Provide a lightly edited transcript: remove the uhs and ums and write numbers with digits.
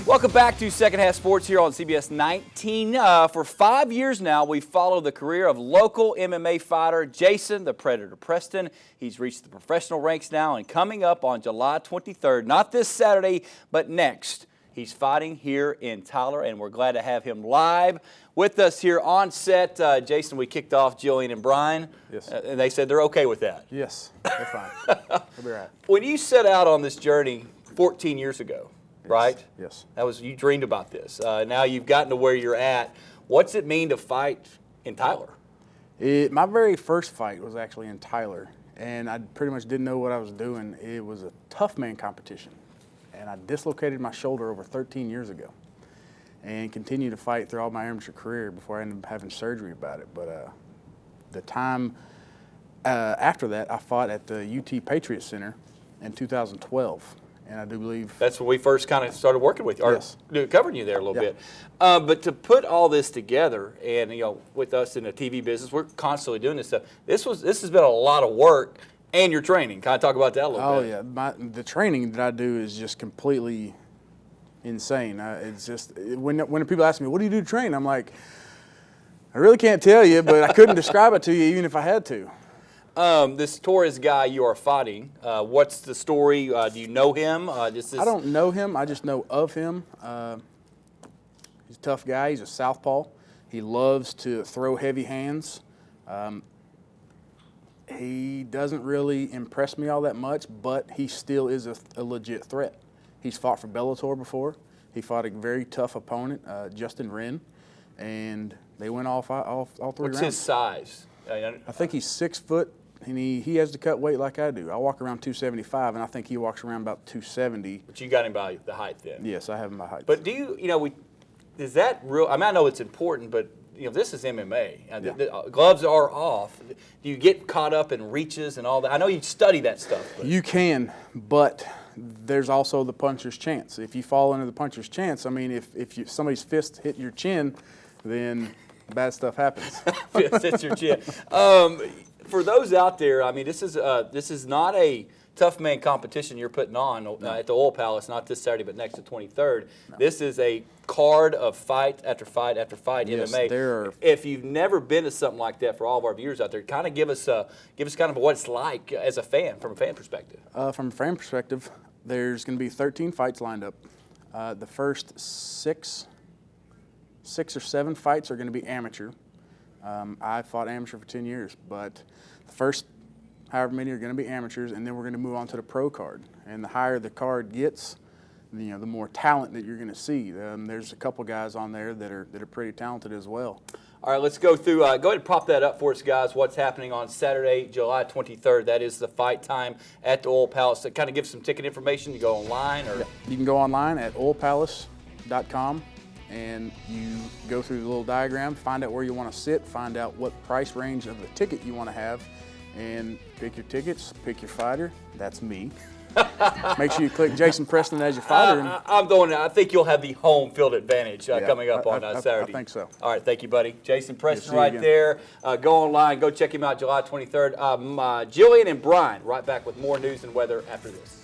Welcome back to Second Half Sports here on CBS 19. For 5 years now, we've followed the career of local MMA fighter Jason the Predator Preston. He's reached the professional ranks now, and coming up on July 23rd, not this Saturday, but next, he's fighting here in Tyler, and we're glad to have him live with us here on set. Jason, we kicked off Jillian and Brian, yes. And they said they're okay with that. Yes, they're fine. They'll be right. When you set out on this journey 14 years ago, right? Yes. That was, you dreamed about this. Now you've gotten to where you're at. What's it mean to fight in Tyler? My very first fight was actually in Tyler, and I pretty much didn't know what I was doing. It was a tough man competition, and I dislocated my shoulder over 13 years ago and continued to fight throughout my amateur career before I ended up having surgery about it. But the time after that, I fought at the UT Patriot Center in 2012. And I do believe that's when we first kind of started working with you, or yes. covering you there a little bit. But to put all this together, and with us in the TV business, we're constantly doing this stuff. This has been a lot of work, and your training. Can I talk about that a little bit? Oh yeah, the training that I do is just completely insane. It's just when people ask me, "What do you do to train?" I'm like, I really can't tell you, but I couldn't describe it to you even if I had to. This Torres guy you are fighting, what's the story? Do you know him? I don't know him. I just know of him. He's a tough guy. He's a southpaw. He loves to throw heavy hands. He doesn't really impress me all that much, but he still is a legit threat. He's fought for Bellator before. He fought a very tough opponent, Justin Wren, and they went all three rounds. What's his size? I think he's 6 foot. And he has to cut weight like I do. I walk around 275, and I think he walks around about 270. But you got him by the height then. Yes, I have him by height. But do you, is that real? I mean, I know it's important, but this is MMA. Yeah. The gloves are off. Do you get caught up in reaches and all that? I know you study that stuff. But. You can, but there's also the puncher's chance. If you fall under the puncher's chance, I mean, if somebody's fist hit your chin, then bad stuff happens. Fist hits your chin. For those out there, I mean, this is not a tough man competition you're putting on at the Oil Palace, not this Saturday, but next the 23rd. No. This is a card of fight after fight after fight yes, MMA. If you've never been to something like that, for all of our viewers out there, kind of give us kind of what it's like as a fan, from a fan perspective. From a fan perspective, there's going to be 13 fights lined up. The first six or seven fights are going to be amateur. I fought amateur for 10 years, but the first however many are going to be amateurs, and then we're going to move on to the pro card. And the higher the card gets, the more talent that you're going to see. There's a couple guys on there that are pretty talented as well. All right, let's go through. Go ahead and prop that up for us, guys. What's happening on Saturday, July 23rd? That is the fight time at the Oil Palace. So kind of give some ticket information. You go online, or you can go online at oilpalace.com. And you go through the little diagram, find out where you want to sit, find out what price range of the ticket you want to have, and pick your tickets, pick your fighter. That's me. Make sure you click Jason Preston as your fighter. I think you'll have the home field advantage coming up on Saturday. I think so. All right, thank you, buddy. Jason Preston right there. Go online, go check him out July 23rd. Jillian and Brian right back with more news and weather after this.